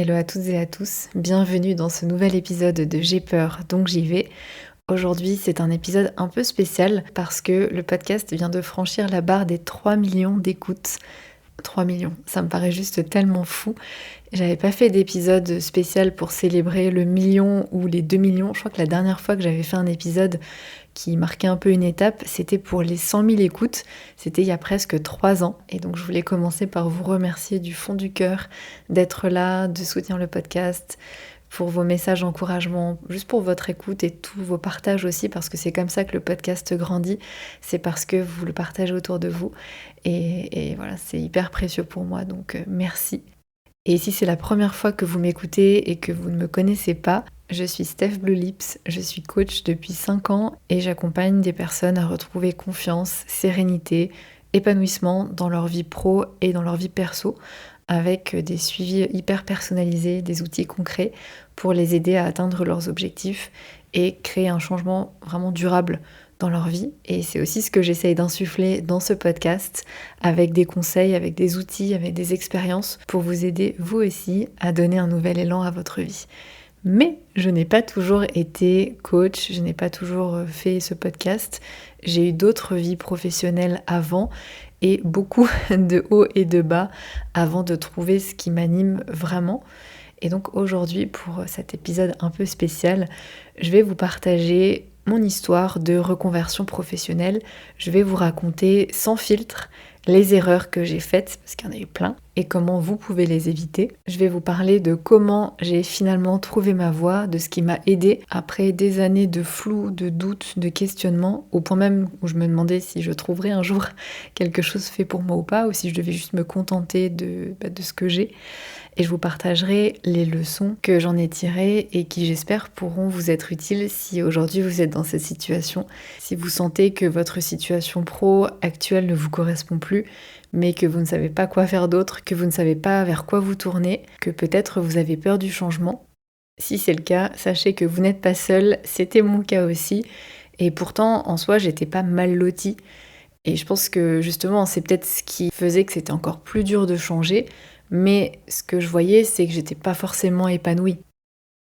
Hello à toutes et à tous, bienvenue dans ce nouvel épisode de J'ai peur donc j'y vais. Aujourd'hui c'est un épisode un peu spécial parce que le podcast vient de franchir la barre des 3 millions d'écoutes. 3 millions, ça me paraît juste tellement fou. J'avais pas fait d'épisode spécial pour célébrer le million ou les 2 millions. Je crois que la dernière fois que j'avais fait un épisode qui marquait un peu une étape, c'était pour les 100 000 écoutes. C'était il y a presque 3 ans. Et donc je voulais commencer par vous remercier du fond du cœur d'être là, de soutenir le podcast, pour vos messages d'encouragement, juste pour votre écoute et tous vos partages aussi, parce que c'est comme ça que le podcast grandit. C'est parce que vous le partagez autour de vous. Et voilà, c'est hyper précieux pour moi, donc merci. Et si c'est la première fois que vous m'écoutez et que vous ne me connaissez pas, je suis Steph Blue Lips, je suis coach depuis 5 ans et j'accompagne des personnes à retrouver confiance, sérénité, épanouissement dans leur vie pro et dans leur vie perso, avec des suivis hyper personnalisés, des outils concrets pour les aider à atteindre leurs objectifs et créer un changement vraiment durable dans leur vie. Et c'est aussi ce que j'essaye d'insuffler dans ce podcast, avec des conseils, avec des outils, avec des expériences, pour vous aider vous aussi à donner un nouvel élan à votre vie. Mais je n'ai pas toujours été coach, je n'ai pas toujours fait ce podcast. J'ai eu d'autres vies professionnelles avant et beaucoup de hauts et de bas avant de trouver ce qui m'anime vraiment. Et donc aujourd'hui, pour cet épisode un peu spécial, je vais vous partager mon histoire de reconversion professionnelle. Je vais vous raconter sans filtre les erreurs que j'ai faites, parce qu'il y en a eu plein, et comment vous pouvez les éviter. Je vais vous parler de comment j'ai finalement trouvé ma voie, de ce qui m'a aidé après des années de flou, de doute, de questionnement, au point même où je me demandais si je trouverais un jour quelque chose fait pour moi ou pas, ou si je devais juste me contenter de ce que j'ai. Et je vous partagerai les leçons que j'en ai tirées et qui, j'espère, pourront vous être utiles si aujourd'hui vous êtes dans cette situation. Si vous sentez que votre situation pro actuelle ne vous correspond plus, mais que vous ne savez pas quoi faire d'autre, que vous ne savez pas vers quoi vous tourner, que peut-être vous avez peur du changement. Si c'est le cas, sachez que vous n'êtes pas seul, c'était mon cas aussi. Et pourtant, en soi, j'étais pas mal lotie. Et je pense que justement, c'est peut-être ce qui faisait que c'était encore plus dur de changer. Mais ce que je voyais, c'est que j'étais pas forcément épanouie.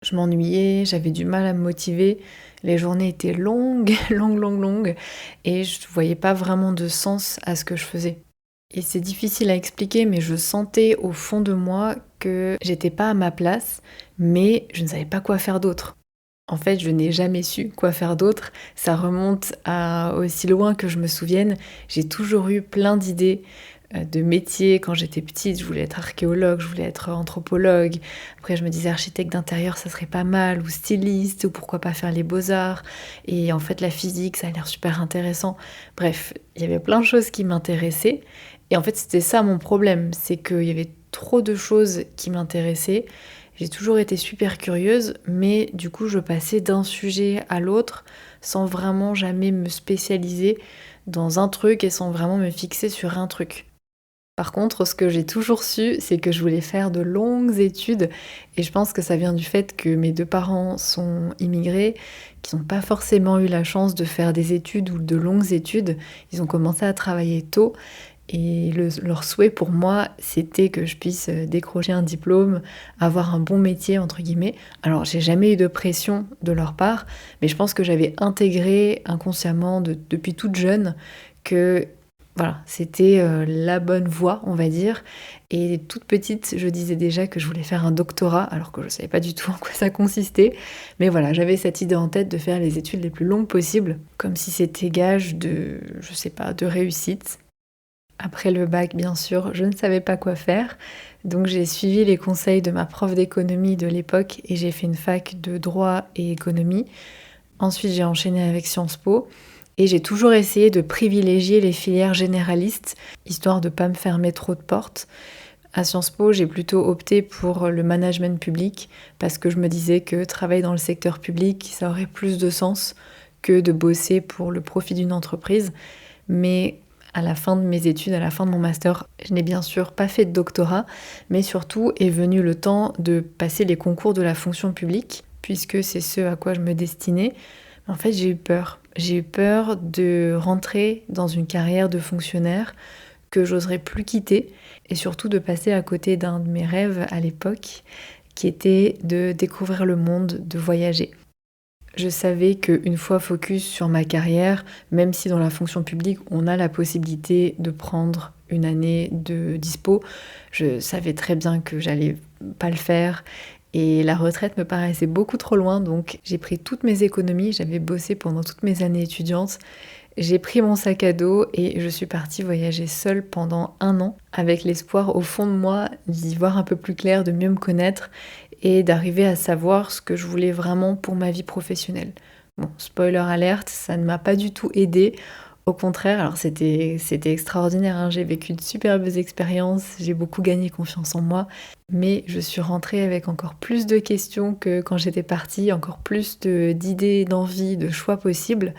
Je m'ennuyais, j'avais du mal à me motiver, les journées étaient longues, longues, et je voyais pas vraiment de sens à ce que je faisais. Et c'est difficile à expliquer, mais je sentais au fond de moi que j'étais pas à ma place, mais je ne savais pas quoi faire d'autre. En fait, je n'ai jamais su quoi faire d'autre. Ça remonte à aussi loin que je me souvienne. J'ai toujours eu plein d'idées de métiers. Quand j'étais petite, je voulais être archéologue, je voulais être anthropologue. Après, je me disais architecte d'intérieur, ça serait pas mal, ou styliste, ou pourquoi pas faire les beaux-arts. Et en fait, la physique, ça a l'air super intéressant. Bref, il y avait plein de choses qui m'intéressaient. Et en fait, c'était ça mon problème, c'est qu'il y avait trop de choses qui m'intéressaient. J'ai toujours été super curieuse, mais du coup, je passais d'un sujet à l'autre sans vraiment jamais me spécialiser dans un truc et sans vraiment me fixer sur un truc. Par contre, ce que j'ai toujours su, c'est que je voulais faire de longues études et je pense que ça vient du fait que mes deux parents sont immigrés, qu'ils n'ont pas forcément eu la chance de faire des études ou de longues études. Ils ont commencé à travailler tôt et leur souhait pour moi, c'était que je puisse décrocher un diplôme, avoir un bon métier, entre guillemets. Alors, j'ai jamais eu de pression de leur part, mais je pense que j'avais intégré inconsciemment depuis toute jeune que voilà, c'était la bonne voie, on va dire. Et toute petite, je disais déjà que je voulais faire un doctorat, alors que je ne savais pas du tout en quoi ça consistait. Mais voilà, j'avais cette idée en tête de faire les études les plus longues possibles, comme si c'était gage de, je sais pas, de réussite. Après le bac, bien sûr, je ne savais pas quoi faire. Donc j'ai suivi les conseils de ma prof d'économie de l'époque et j'ai fait une fac de droit et économie. Ensuite, j'ai enchaîné avec Sciences Po. Et j'ai toujours essayé de privilégier les filières généralistes, histoire de ne pas me fermer trop de portes. À Sciences Po, j'ai plutôt opté pour le management public, parce que je me disais que travailler dans le secteur public, ça aurait plus de sens que de bosser pour le profit d'une entreprise. Mais à la fin de mes études, à la fin de mon master, je n'ai bien sûr pas fait de doctorat, mais surtout est venu le temps de passer les concours de la fonction publique, puisque c'est ce à quoi je me destinais. En fait, j'ai eu peur. J'ai eu peur de rentrer dans une carrière de fonctionnaire que j'oserais plus quitter et surtout de passer à côté d'un de mes rêves à l'époque qui était de découvrir le monde, de voyager. Je savais qu'une fois focus sur ma carrière, même si dans la fonction publique on a la possibilité de prendre une année de dispo, je savais très bien que j'allais pas le faire et la retraite me paraissait beaucoup trop loin, donc j'ai pris toutes mes économies, j'avais bossé pendant toutes mes années étudiantes, j'ai pris mon sac à dos et je suis partie voyager seule pendant 1 an avec l'espoir au fond de moi d'y voir un peu plus clair, de mieux me connaître et d'arriver à savoir ce que je voulais vraiment pour ma vie professionnelle. Bon, spoiler alerte, ça ne m'a pas du tout aidée. Au contraire, alors c'était extraordinaire, hein. J'ai vécu de superbes expériences, j'ai beaucoup gagné confiance en moi, mais je suis rentrée avec encore plus de questions que quand j'étais partie, encore plus d'idées, d'envies, de choix possibles.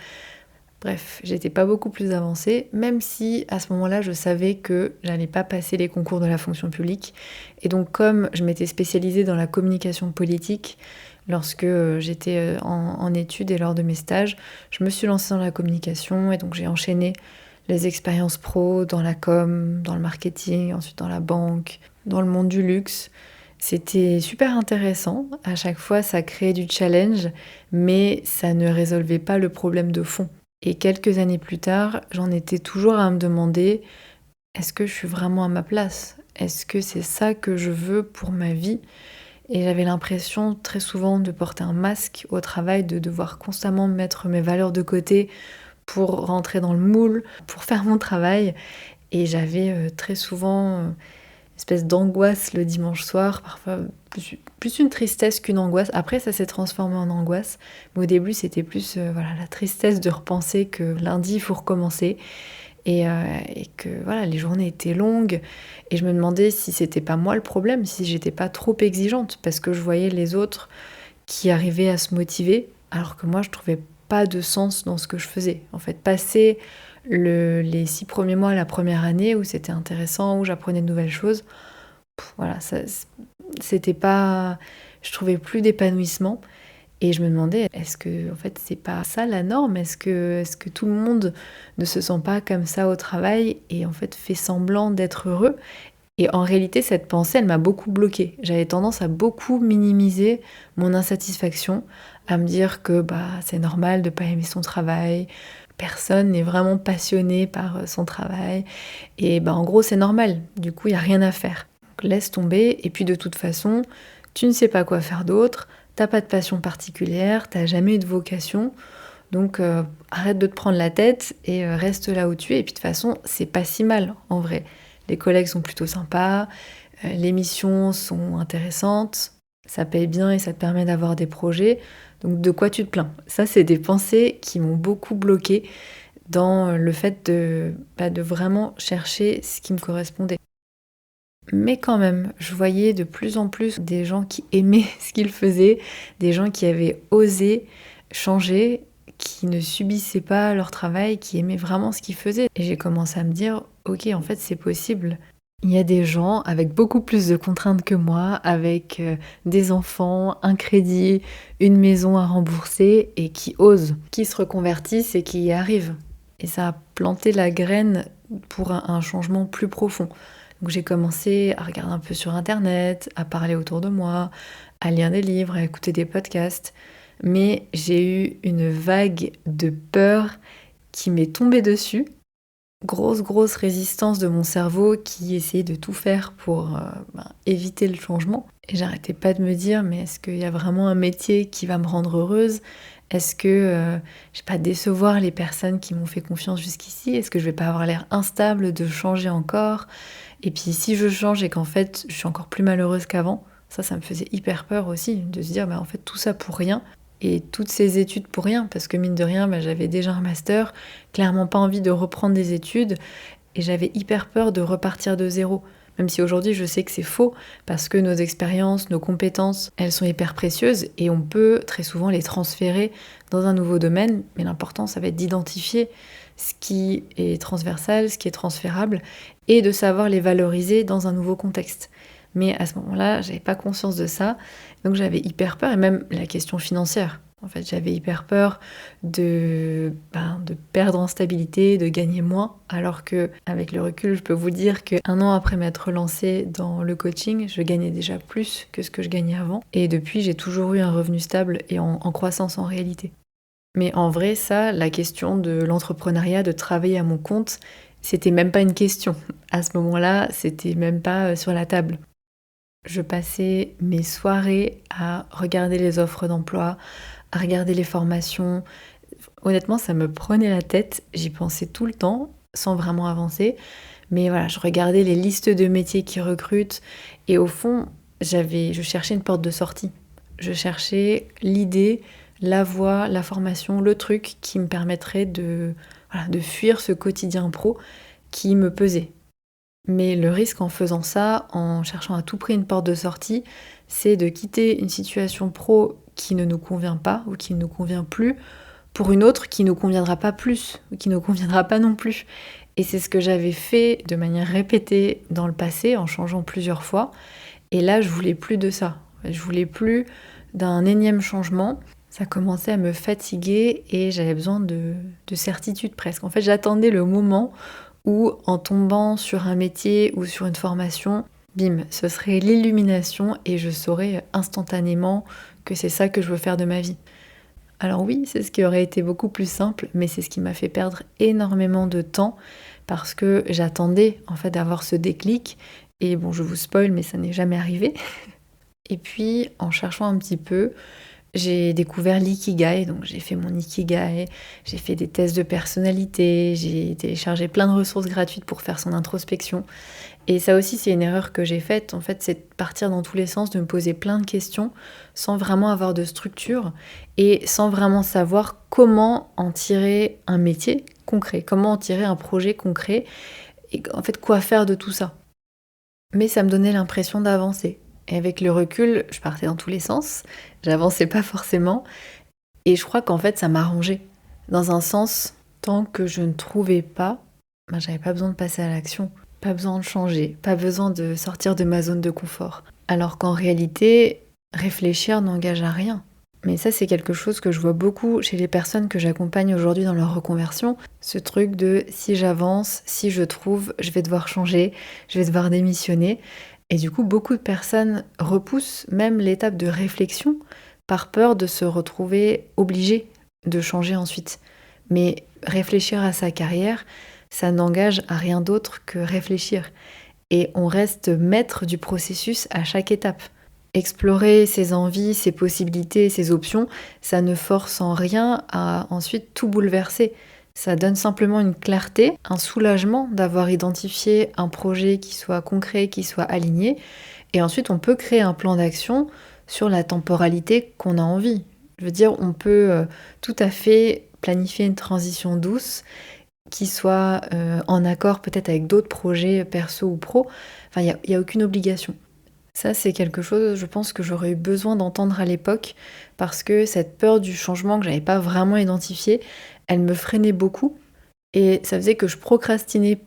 Bref, j'étais pas beaucoup plus avancée, même si à ce moment-là, je savais que j'allais pas passer les concours de la fonction publique. Et donc, comme je m'étais spécialisée dans la communication politique lorsque j'étais en études et lors de mes stages, je me suis lancée dans la communication et donc j'ai enchaîné les expériences pro dans la com, dans le marketing, ensuite dans la banque, dans le monde du luxe. C'était super intéressant. À chaque fois, ça créait du challenge, mais ça ne résolvait pas le problème de fond. Et quelques années plus tard, j'en étais toujours à me demander, est-ce que je suis vraiment à ma place? Est-ce que c'est ça que je veux pour ma vie? Et j'avais l'impression très souvent de porter un masque au travail, de devoir constamment mettre mes valeurs de côté pour rentrer dans le moule, pour faire mon travail. Et j'avais très souvent une espèce d'angoisse le dimanche soir, parfois plus une tristesse qu'une angoisse. Après, ça s'est transformé en angoisse. Mais au début, c'était plus voilà, la tristesse de repenser que lundi, il faut recommencer. Et que voilà, les journées étaient longues. Et je me demandais si c'était pas moi le problème, si j'étais pas trop exigeante. Parce que je voyais les autres qui arrivaient à se motiver, alors que moi, je trouvais pas de sens dans ce que je faisais. En fait, passer les 6 premiers mois, la première année, où c'était intéressant, où j'apprenais de nouvelles choses, voilà, ça, c'était pas... Je trouvais plus d'épanouissement. Et je me demandais, est-ce que en fait c'est pas ça la norme? Est-ce que tout le monde ne se sent pas comme ça au travail et en fait fait semblant d'être heureux? Et en réalité, cette pensée, elle m'a beaucoup bloquée. J'avais tendance à beaucoup minimiser mon insatisfaction, à me dire que bah c'est normal de pas aimer son travail, personne n'est vraiment passionné par son travail, et bah en gros c'est normal, du coup il n'y a rien à faire. Donc, laisse tomber, et puis de toute façon, tu ne sais pas quoi faire d'autre, t'as pas de passion particulière, t'as jamais eu de vocation, donc arrête de te prendre la tête et reste là où tu es. Et puis de toute façon, c'est pas si mal en vrai. Les collègues sont plutôt sympas, les missions sont intéressantes, ça paye bien et ça te permet d'avoir des projets. Donc de quoi tu te plains? Ça, c'est des pensées qui m'ont beaucoup bloquée dans le fait de vraiment chercher ce qui me correspondait. Mais quand même, je voyais de plus en plus des gens qui aimaient ce qu'ils faisaient, des gens qui avaient osé changer, qui ne subissaient pas leur travail, qui aimaient vraiment ce qu'ils faisaient. Et j'ai commencé à me dire, ok, en fait c'est possible. Il y a des gens avec beaucoup plus de contraintes que moi, avec des enfants, un crédit, une maison à rembourser, et qui osent, qui se reconvertissent et qui y arrivent. Et ça a planté la graine pour un changement plus profond. Donc j'ai commencé à regarder un peu sur internet, à parler autour de moi, à lire des livres, à écouter des podcasts. Mais j'ai eu une vague de peur qui m'est tombée dessus. Grosse résistance de mon cerveau qui essayait de tout faire pour éviter le changement. Et j'arrêtais pas de me dire, mais est-ce qu'il y a vraiment un métier qui va me rendre heureuse? Est-ce que je vais pas décevoir les personnes qui m'ont fait confiance jusqu'ici? Est-ce que je vais pas avoir l'air instable de changer encore? Et puis si je change et qu'en fait je suis encore plus malheureuse qu'avant, ça me faisait hyper peur aussi, de se dire en fait tout ça pour rien. Et toutes ces études pour rien, parce que mine de rien, j'avais déjà un master, clairement pas envie de reprendre des études, et j'avais hyper peur de repartir de zéro. Même si aujourd'hui je sais que c'est faux, parce que nos expériences, nos compétences, elles sont hyper précieuses, et on peut très souvent les transférer dans un nouveau domaine, mais l'important ça va être d'identifier ce qui est transversal, ce qui est transférable, et de savoir les valoriser dans un nouveau contexte. Mais à ce moment-là, j'avais pas conscience de ça, donc j'avais hyper peur, et même la question financière. En fait, j'avais hyper peur de perdre en stabilité, de gagner moins, alors que avec le recul, je peux vous dire qu'un an après m'être lancée dans le coaching, je gagnais déjà plus que ce que je gagnais avant. Et depuis, j'ai toujours eu un revenu stable et en croissance en réalité. Mais en vrai, ça, la question de l'entrepreneuriat, de travailler à mon compte, c'était même pas une question. À ce moment-là, c'était même pas sur la table. Je passais mes soirées à regarder les offres d'emploi, à regarder les formations. Honnêtement, ça me prenait la tête. J'y pensais tout le temps, sans vraiment avancer. Mais voilà, je regardais les listes de métiers qui recrutent. Et au fond, je cherchais une porte de sortie. Je cherchais l'idée, la voie, la formation, le truc qui me permettrait de fuir ce quotidien pro qui me pesait. Mais le risque en faisant ça, en cherchant à tout prix une porte de sortie, c'est de quitter une situation pro qui ne nous convient pas ou qui ne nous convient plus pour une autre qui ne nous conviendra pas plus ou qui ne nous conviendra pas non plus. Et c'est ce que j'avais fait de manière répétée dans le passé en changeant plusieurs fois. Et là, je voulais plus de ça. Je voulais plus d'un énième changement. Ça commençait à me fatiguer et j'avais besoin de certitude presque. En fait, j'attendais le moment où, en tombant sur un métier ou sur une formation, bim, ce serait l'illumination et je saurais instantanément que c'est ça que je veux faire de ma vie. Alors oui, c'est ce qui aurait été beaucoup plus simple, mais c'est ce qui m'a fait perdre énormément de temps parce que j'attendais en fait d'avoir ce déclic et bon, je vous spoil, mais ça n'est jamais arrivé. Et puis, en cherchant un petit peu, j'ai découvert l'ikigai, donc j'ai fait mon ikigai, j'ai fait des tests de personnalité, j'ai téléchargé plein de ressources gratuites pour faire son introspection. Et ça aussi, c'est une erreur que j'ai faite, en fait, c'est de partir dans tous les sens, de me poser plein de questions sans vraiment avoir de structure et sans vraiment savoir comment en tirer un métier concret, comment en tirer un projet concret et en fait quoi faire de tout ça. Mais ça me donnait l'impression d'avancer. Et avec le recul, je partais dans tous les sens, j'avançais pas forcément, et je crois qu'en fait ça m'arrangeait. Dans un sens, tant que je ne trouvais pas, j'avais pas besoin de passer à l'action, pas besoin de changer, pas besoin de sortir de ma zone de confort. Alors qu'en réalité, réfléchir n'engage à rien. Mais ça, c'est quelque chose que je vois beaucoup chez les personnes que j'accompagne aujourd'hui dans leur reconversion. Ce truc de si j'avance, si je trouve, je vais devoir changer, je vais devoir démissionner. Et du coup, beaucoup de personnes repoussent même l'étape de réflexion par peur de se retrouver obligées de changer ensuite. Mais réfléchir à sa carrière, ça n'engage à rien d'autre que réfléchir. Et on reste maître du processus à chaque étape. Explorer ses envies, ses possibilités, ses options, ça ne force en rien à ensuite tout bouleverser. Ça donne simplement une clarté, un soulagement d'avoir identifié un projet qui soit concret, qui soit aligné. Et ensuite, on peut créer un plan d'action sur la temporalité qu'on a envie. Je veux dire, on peut tout à fait planifier une transition douce qui soit en accord peut-être avec d'autres projets perso ou pro. Enfin, il n'y a aucune obligation. Ça, c'est quelque chose, je pense, que j'aurais eu besoin d'entendre à l'époque parce que cette peur du changement que j'avais pas vraiment identifiée, elle me freinait beaucoup et ça faisait que je procrastinais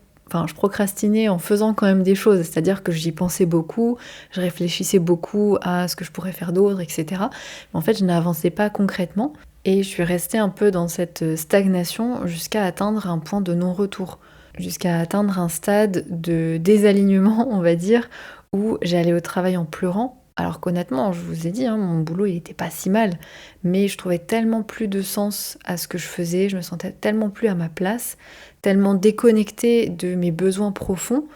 en faisant quand même des choses, c'est-à-dire que j'y pensais beaucoup, je réfléchissais beaucoup à ce que je pourrais faire d'autre, etc. Mais en fait, je n'avançais pas concrètement et je suis restée un peu dans cette stagnation jusqu'à atteindre un point de non-retour, jusqu'à atteindre un stade de désalignement, on va dire, où j'allais au travail en pleurant, alors qu'honnêtement, je vous ai dit, mon boulot il était pas si mal, mais je trouvais tellement plus de sens à ce que je faisais, je me sentais tellement plus à ma place, tellement déconnectée de mes besoins profonds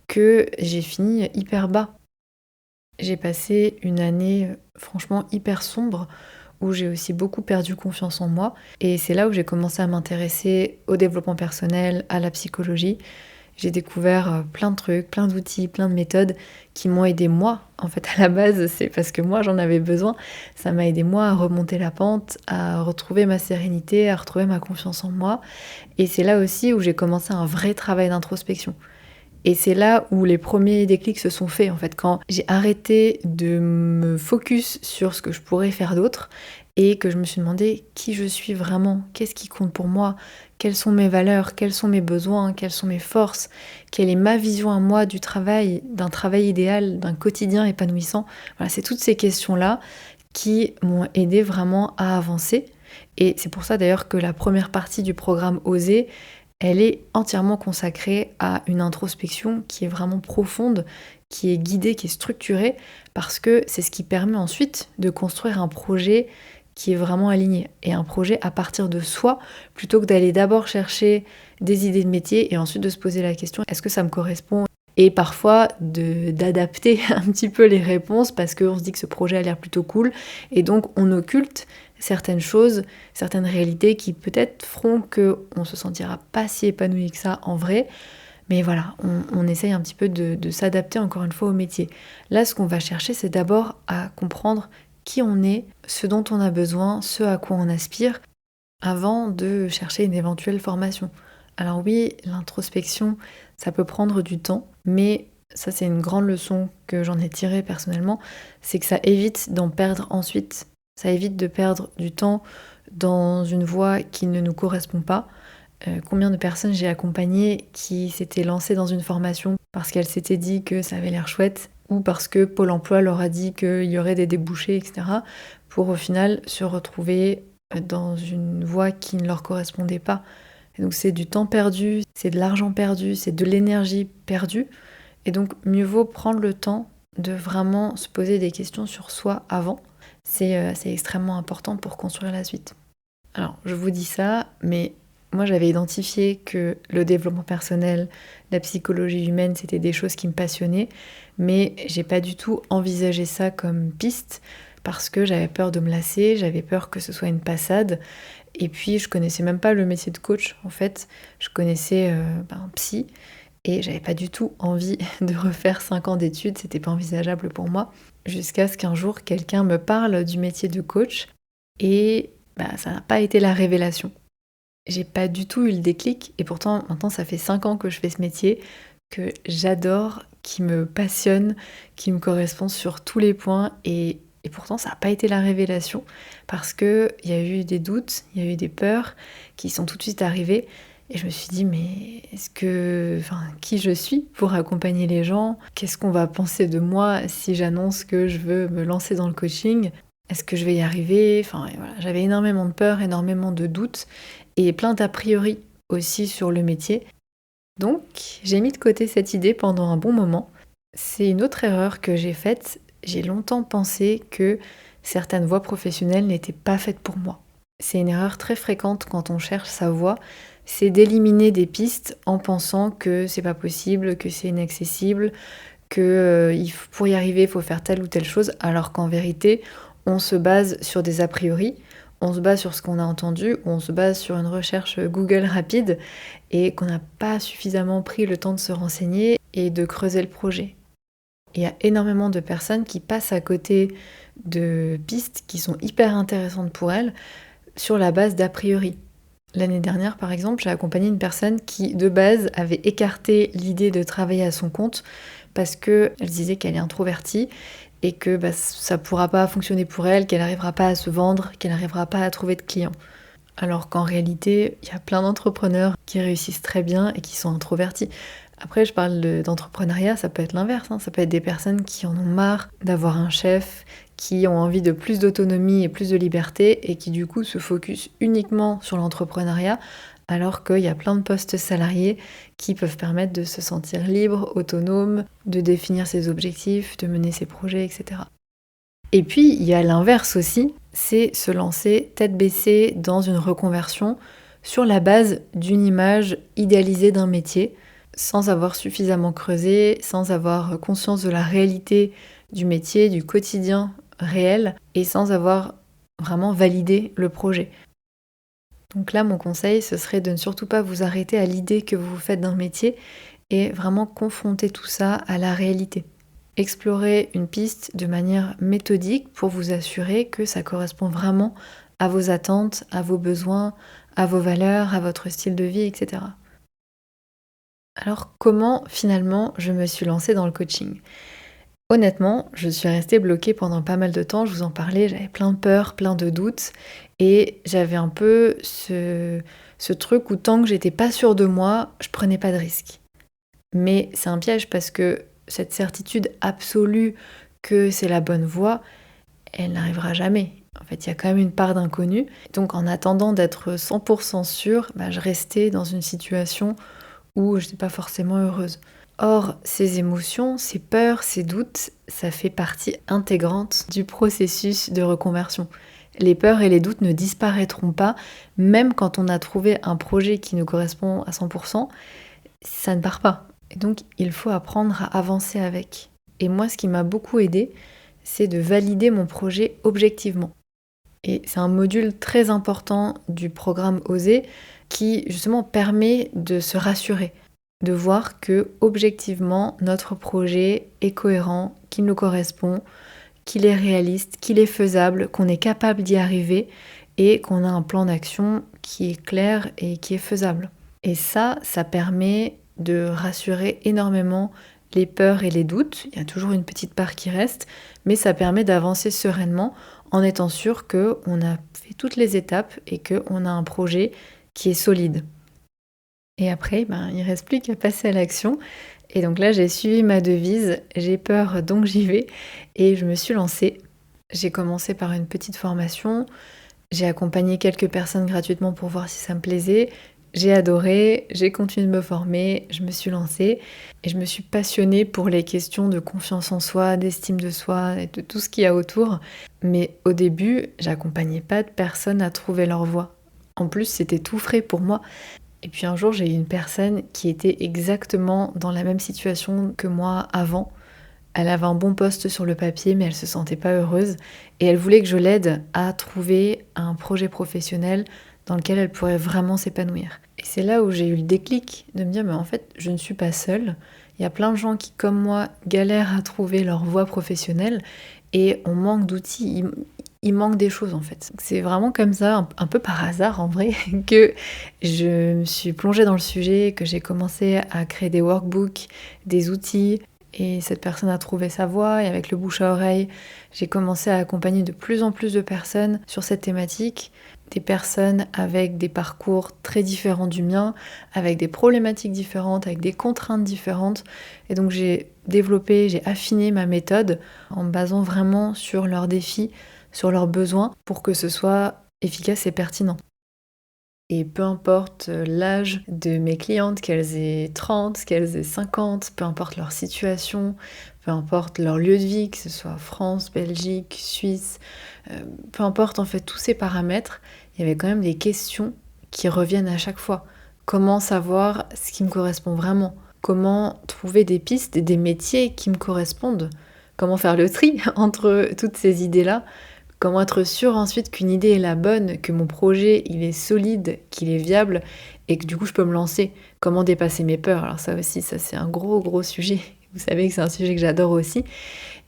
que j'ai fini hyper bas. J'ai passé une année franchement hyper sombre où j'ai aussi beaucoup perdu confiance en moi et c'est là où j'ai commencé à m'intéresser au développement personnel, à la psychologie. J'ai découvert plein de trucs, plein d'outils, plein de méthodes qui m'ont aidé moi. En fait, à la base, c'est parce que moi, j'en avais besoin. Ça m'a aidé moi à remonter la pente, à retrouver ma sérénité, à retrouver ma confiance en moi. Et c'est là aussi où j'ai commencé un vrai travail d'introspection. Et c'est là où les premiers déclics se sont faits, en fait, quand j'ai arrêté de me focus sur ce que je pourrais faire d'autre et que je me suis demandé qui je suis vraiment, qu'est-ce qui compte pour moi, quelles sont mes valeurs, quels sont mes besoins, quelles sont mes forces, quelle est ma vision à moi du travail, d'un travail idéal, d'un quotidien épanouissant. Voilà, c'est toutes ces questions-là qui m'ont aidé vraiment à avancer. Et c'est pour ça d'ailleurs que la première partie du programme Oser, elle est entièrement consacrée à une introspection qui est vraiment profonde, qui est guidée, qui est structurée, parce que c'est ce qui permet ensuite de construire un projet qui est vraiment aligné, et un projet à partir de soi, plutôt que d'aller d'abord chercher des idées de métier et ensuite de se poser la question, est-ce que ça me correspond? Et parfois d'adapter un petit peu les réponses parce qu'on se dit que ce projet a l'air plutôt cool, et donc on occulte certaines choses, certaines réalités qui peut-être feront qu'on ne se sentira pas si épanoui que ça en vrai. Mais voilà, on essaye un petit peu de s'adapter encore une fois au métier. Là, ce qu'on va chercher, c'est d'abord à comprendre qui on est, ce dont on a besoin, ce à quoi on aspire, avant de chercher une éventuelle formation. Alors oui, l'introspection, ça peut prendre du temps, mais ça c'est une grande leçon que j'en ai tirée personnellement, c'est que ça évite d'en perdre ensuite. Ça évite de perdre du temps dans une voie qui ne nous correspond pas. Combien de personnes j'ai accompagnées qui s'étaient lancées dans une formation parce qu'elles s'étaient dit que ça avait l'air chouette, ou parce que Pôle emploi leur a dit qu'il y aurait des débouchés, etc., pour au final se retrouver dans une voie qui ne leur correspondait pas. Et donc c'est du temps perdu, c'est de l'argent perdu, c'est de l'énergie perdue. Et donc mieux vaut prendre le temps de vraiment se poser des questions sur soi avant. C'est extrêmement important pour construire la suite. Alors je vous dis ça, mais moi j'avais identifié que le développement personnel, la psychologie humaine, c'était des choses qui me passionnaient, mais j'ai pas du tout envisagé ça comme piste parce que j'avais peur de me lasser, j'avais peur que ce soit une passade, et puis je connaissais même pas le métier de coach en fait, je connaissais psy, et j'avais pas du tout envie de refaire 5 ans d'études, c'était pas envisageable pour moi, jusqu'à ce qu'un jour quelqu'un me parle du métier de coach, et ça n'a pas été la révélation. J'ai pas du tout eu le déclic, et pourtant maintenant ça fait 5 ans que je fais ce métier, que j'adore, qui me passionne, qui me correspond sur tous les points, et pourtant ça n'a pas été la révélation, parce qu'il y a eu des doutes, il y a eu des peurs qui sont tout de suite arrivées, et je me suis dit mais qui je suis pour accompagner les gens? Qu'est-ce qu'on va penser de moi si j'annonce que je veux me lancer dans le coaching? Est-ce que je vais y arriver? Voilà, j'avais énormément de peurs, énormément de doutes, et plein d'a priori aussi sur le métier. Donc j'ai mis de côté cette idée pendant un bon moment. C'est une autre erreur que j'ai faite. J'ai longtemps pensé que certaines voies professionnelles n'étaient pas faites pour moi. C'est une erreur très fréquente quand on cherche sa voie, c'est d'éliminer des pistes en pensant que c'est pas possible, que c'est inaccessible, que pour y arriver il faut faire telle ou telle chose, alors qu'en vérité on se base sur des a priori, on se base sur ce qu'on a entendu, on se base sur une recherche Google rapide, et qu'on n'a pas suffisamment pris le temps de se renseigner et de creuser le projet. Il y a énormément de personnes qui passent à côté de pistes qui sont hyper intéressantes pour elles sur la base d'a priori. L'année dernière, par exemple, j'ai accompagné une personne qui, de base, avait écarté l'idée de travailler à son compte parce qu'elle disait qu'elle est introvertie et que ça pourra pas fonctionner pour elle, qu'elle n'arrivera pas à se vendre, qu'elle n'arrivera pas à trouver de clients. Alors qu'en réalité, il y a plein d'entrepreneurs qui réussissent très bien et qui sont introvertis. Après, je parle d'entrepreneuriat, ça peut être l'inverse, ça peut être des personnes qui en ont marre d'avoir un chef, qui ont envie de plus d'autonomie et plus de liberté, et qui du coup se focus uniquement sur l'entrepreneuriat, alors qu'il y a plein de postes salariés qui peuvent permettre de se sentir libre, autonome, de définir ses objectifs, de mener ses projets, etc. Et puis, il y a l'inverse aussi, c'est se lancer tête baissée dans une reconversion sur la base d'une image idéalisée d'un métier, sans avoir suffisamment creusé, sans avoir conscience de la réalité du métier, du quotidien réel, et sans avoir vraiment validé le projet. Donc là, mon conseil, ce serait de ne surtout pas vous arrêter à l'idée que vous vous faites d'un métier, et vraiment confronter tout ça à la réalité. Explorer une piste de manière méthodique pour vous assurer que ça correspond vraiment à vos attentes, à vos besoins, à vos valeurs, à votre style de vie, etc. Alors comment finalement je me suis lancée dans le coaching? Honnêtement, je suis restée bloquée pendant pas mal de temps, je vous en parlais, j'avais plein de peurs, plein de doutes, et j'avais un peu ce truc où tant que j'étais pas sûre de moi, je prenais pas de risques. Mais c'est un piège parce que cette certitude absolue que c'est la bonne voie, elle n'arrivera jamais. En fait, il y a quand même une part d'inconnu. Donc en attendant d'être 100% sûre, je restais dans une situation où je n'étais pas forcément heureuse. Or, ces émotions, ces peurs, ces doutes, ça fait partie intégrante du processus de reconversion. Les peurs et les doutes ne disparaîtront pas, même quand on a trouvé un projet qui nous correspond à 100%, ça ne part pas. Et donc, il faut apprendre à avancer avec. Et moi, ce qui m'a beaucoup aidée, c'est de valider mon projet objectivement. Et c'est un module très important du programme Oser qui, justement, permet de se rassurer, de voir que, objectivement, notre projet est cohérent, qu'il nous correspond, qu'il est réaliste, qu'il est faisable, qu'on est capable d'y arriver et qu'on a un plan d'action qui est clair et qui est faisable. Et ça permet de rassurer énormément les peurs et les doutes. Il y a toujours une petite part qui reste, mais ça permet d'avancer sereinement en étant sûr qu'on a fait toutes les étapes et qu'on a un projet qui est solide. Et après, il ne reste plus qu'à passer à l'action. Et donc là, j'ai suivi ma devise, j'ai peur donc j'y vais, et je me suis lancée. J'ai commencé par une petite formation, j'ai accompagné quelques personnes gratuitement pour voir si ça me plaisait. J'ai adoré, j'ai continué de me former, je me suis lancée et je me suis passionnée pour les questions de confiance en soi, d'estime de soi et de tout ce qu'il y a autour. Mais au début, j'accompagnais pas de personnes à trouver leur voie. En plus, c'était tout frais pour moi. Et puis un jour, j'ai eu une personne qui était exactement dans la même situation que moi avant. Elle avait un bon poste sur le papier, mais elle se sentait pas heureuse. Et elle voulait que je l'aide à trouver un projet professionnel dans lequel elle pourrait vraiment s'épanouir. Et c'est là où j'ai eu le déclic de me dire, mais en fait, je ne suis pas seule. Il y a plein de gens qui, comme moi, galèrent à trouver leur voie professionnelle et on manque d'outils, il manque des choses en fait. C'est vraiment comme ça, un peu par hasard en vrai, que je me suis plongée dans le sujet, que j'ai commencé à créer des workbooks, des outils. Et cette personne a trouvé sa voie et avec le bouche à oreille, j'ai commencé à accompagner de plus en plus de personnes sur cette thématique. Des personnes avec des parcours très différents du mien, avec des problématiques différentes, avec des contraintes différentes. Et donc j'ai développé, j'ai affiné ma méthode en me basant vraiment sur leurs défis, sur leurs besoins, pour que ce soit efficace et pertinent. Et peu importe l'âge de mes clientes, qu'elles aient 30, qu'elles aient 50, peu importe leur situation, peu importe leur lieu de vie, que ce soit France, Belgique, Suisse, peu importe en fait tous ces paramètres, il y avait quand même des questions qui reviennent à chaque fois. Comment savoir ce qui me correspond vraiment? Comment trouver des pistes et des métiers qui me correspondent? Comment faire le tri entre toutes ces idées-là? Comment être sûr ensuite qu'une idée est la bonne, que mon projet il est solide, qu'il est viable et que du coup je peux me lancer? Comment dépasser mes peurs? Alors ça aussi, ça c'est un gros sujet. Vous savez que c'est un sujet que j'adore aussi.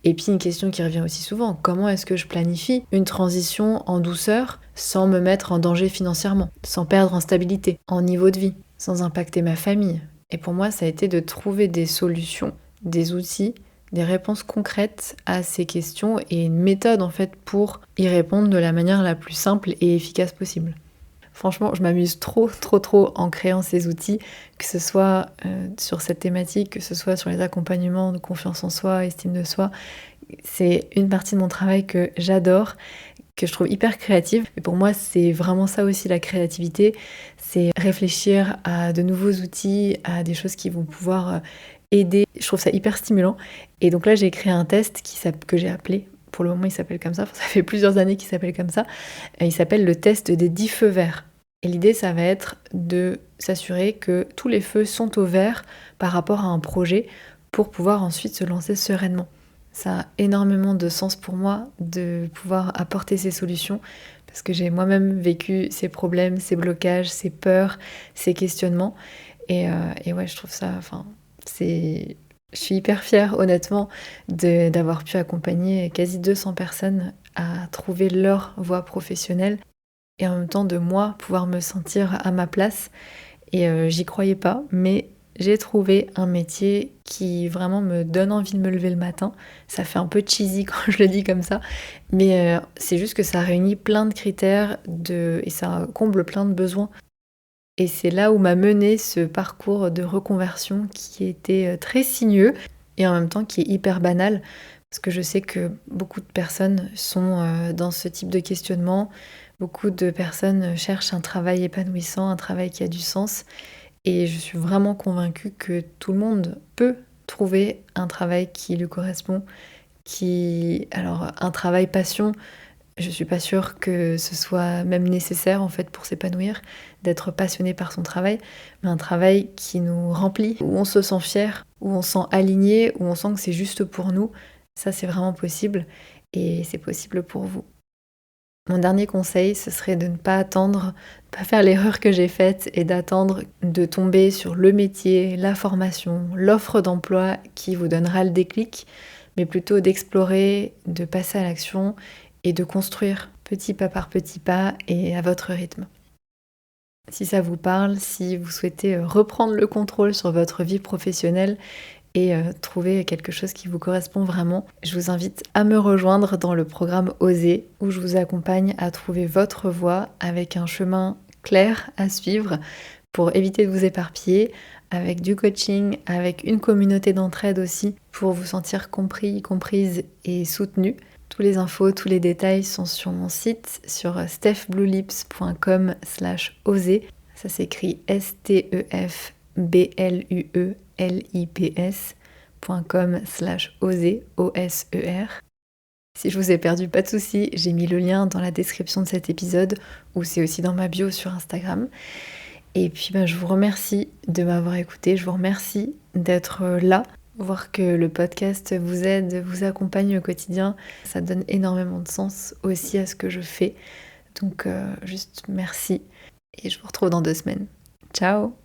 Et puis une question qui revient aussi souvent, comment est-ce que je planifie une transition en douceur sans me mettre en danger financièrement, sans perdre en stabilité, en niveau de vie, sans impacter ma famille? Et pour moi, ça a été de trouver des solutions, des outils, des réponses concrètes à ces questions et une méthode en fait pour y répondre de la manière la plus simple et efficace possible. Franchement, je m'amuse trop en créant ces outils, que ce soit sur cette thématique, que ce soit sur les accompagnements de confiance en soi, estime de soi. C'est une partie de mon travail que j'adore, que je trouve hyper créative. Et pour moi, c'est vraiment ça aussi la créativité, c'est réfléchir à de nouveaux outils, à des choses qui vont pouvoir aider. Je trouve ça hyper stimulant. Et donc là, j'ai créé un test que j'ai appelé, pour le moment il s'appelle comme ça, ça fait plusieurs années qu'il s'appelle comme ça, il s'appelle le test des 10 feux verts. Et l'idée, ça va être de s'assurer que tous les feux sont au vert par rapport à un projet pour pouvoir ensuite se lancer sereinement. Ça a énormément de sens pour moi de pouvoir apporter ces solutions parce que j'ai moi-même vécu ces problèmes, ces blocages, ces peurs, ces questionnements. Et ouais, je trouve ça... Je suis hyper fière, honnêtement, d'avoir pu accompagner quasi 200 personnes à trouver leur voie professionnelle et en même temps de moi pouvoir me sentir à ma place. Et j'y croyais pas, mais j'ai trouvé un métier qui vraiment me donne envie de me lever le matin. Ça fait un peu cheesy quand je le dis comme ça, mais c'est juste que ça réunit plein de critères et ça comble plein de besoins. Et c'est là où m'a mené ce parcours de reconversion qui était très sinueux et en même temps qui est hyper banal. Parce que je sais que beaucoup de personnes sont dans ce type de questionnement. Beaucoup de personnes cherchent un travail épanouissant, un travail qui a du sens. Et je suis vraiment convaincue que tout le monde peut trouver un travail qui lui correspond, alors un travail passion, je suis pas sûre que ce soit même nécessaire en fait pour s'épanouir, d'être passionné par son travail, mais un travail qui nous remplit, où on se sent fier, où on se sent aligné, où on sent que c'est juste pour nous, ça c'est vraiment possible et c'est possible pour vous. Mon dernier conseil, ce serait de ne pas attendre, de pas faire l'erreur que j'ai faite et d'attendre de tomber sur le métier, la formation, l'offre d'emploi qui vous donnera le déclic, mais plutôt d'explorer, de passer à l'action et de construire petit pas par petit pas et à votre rythme. Si ça vous parle, si vous souhaitez reprendre le contrôle sur votre vie professionnelle, et trouver quelque chose qui vous correspond vraiment, je vous invite à me rejoindre dans le programme Oser, où je vous accompagne à trouver votre voie avec un chemin clair à suivre pour éviter de vous éparpiller, avec du coaching, avec une communauté d'entraide aussi, pour vous sentir compris, comprise et soutenu. Tous les infos, tous les détails sont sur mon site, sur stephbluelips.com/oser. Ça s'écrit stefbluelips.com/oser, O-S-E-R. Si je vous ai perdu, pas de souci, j'ai mis le lien dans la description de cet épisode, ou c'est aussi dans ma bio sur Instagram. Et puis je vous remercie de m'avoir écouté, je vous remercie d'être là. Voir que le podcast vous aide, vous accompagne au quotidien, ça donne énormément de sens aussi à ce que je fais. Donc juste merci et je vous retrouve dans 2 semaines. Ciao!